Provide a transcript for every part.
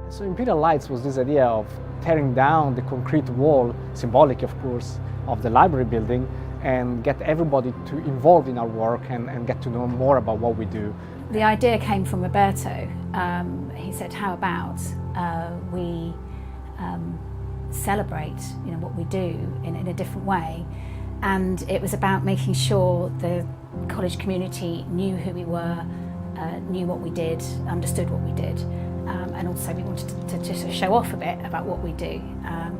So Imperial Lights was this idea of tearing down the concrete wall, symbolic of course, of the library building, and get everybody to involve in our work and get to know more about what we do. The idea came from Roberto. He said, how about we celebrate what we do in a different way. And it was about making sure the college community knew who we were, knew what we did, understood what we did. And also we wanted to just show off a bit about what we do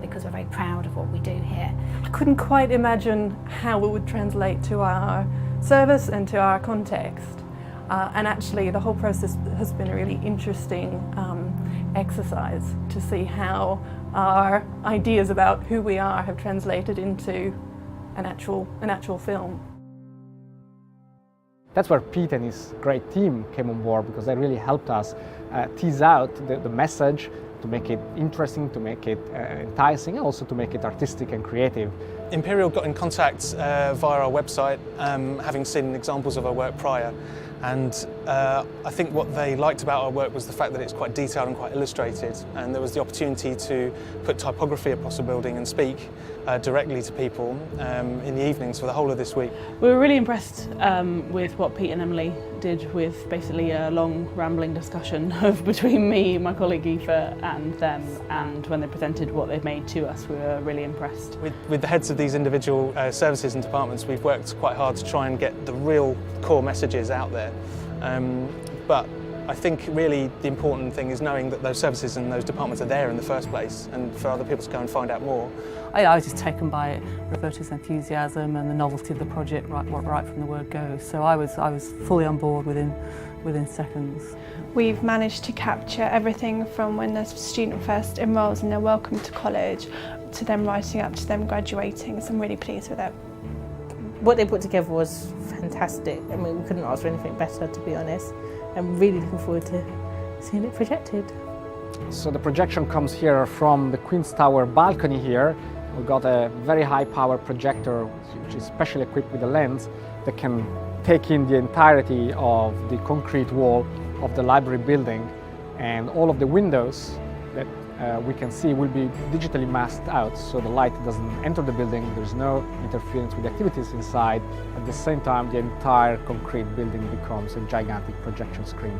because we're very proud of what we do here. I couldn't quite imagine how it would translate to our service and to our context. And actually the whole process has been a really interesting exercise to see how our ideas about who we are have translated into an actual film. That's where Pete and his great team came on board, because they really helped us tease out the message, to make it interesting, to make it enticing, and also to make it artistic and creative. Imperial got in contact via our website, having seen examples of our work prior. And I think what they liked about our work was the fact that it's quite detailed and quite illustrated, and there was the opportunity to put typography across the building and speak directly to people in the evenings for the whole of this week. We were really impressed with what Pete and Emily did, with basically a long rambling discussion between me, my colleague Aoife and them, and when they presented what they'd made to us we were really impressed. With the heads of these individual services and departments, we've worked quite hard to try and get the real core messages out there. But I think really the important thing is knowing that those services and those departments are there in the first place, and for other people to go and find out more. I was just taken by Roberto's enthusiasm and the novelty of the project right from the word go. So I was fully on board within seconds. We've managed to capture everything from when the student first enrolls and they're welcome to college, to them writing up, to them graduating, so I'm really pleased with it. What they put together was fantastic. I mean, we couldn't ask for anything better, to be honest. I'm really looking forward to seeing it projected. So the projection comes here from the Queen's Tower balcony here. We've got a very high power projector which is specially equipped with a lens that can take in the entirety of the concrete wall of the library building, and all of the windows that we can see will be digitally masked out, so the light doesn't enter the building, there's no interference with activities inside. At the same time, the entire concrete building becomes a gigantic projection screen.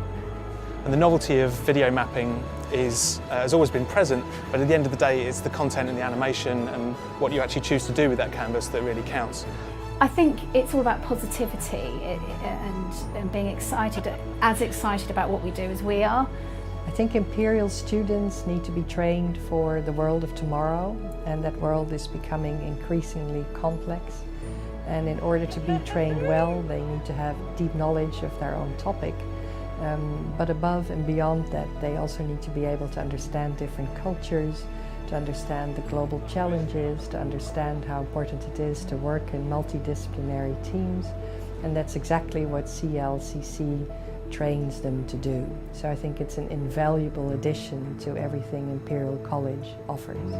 And the novelty of video mapping has always been present, but at the end of the day it's the content and the animation and what you actually choose to do with that canvas that really counts. I think it's all about positivity and being excited, as excited about what we do as we are. I think Imperial students need to be trained for the world of tomorrow, and that world is becoming increasingly complex. And in order to be trained well, they need to have deep knowledge of their own topic. But above and beyond that, they also need to be able to understand different cultures, to understand the global challenges, to understand how important it is to work in multidisciplinary teams. And that's exactly what CLCC trains them to do. So I think it's an invaluable addition to everything Imperial College offers.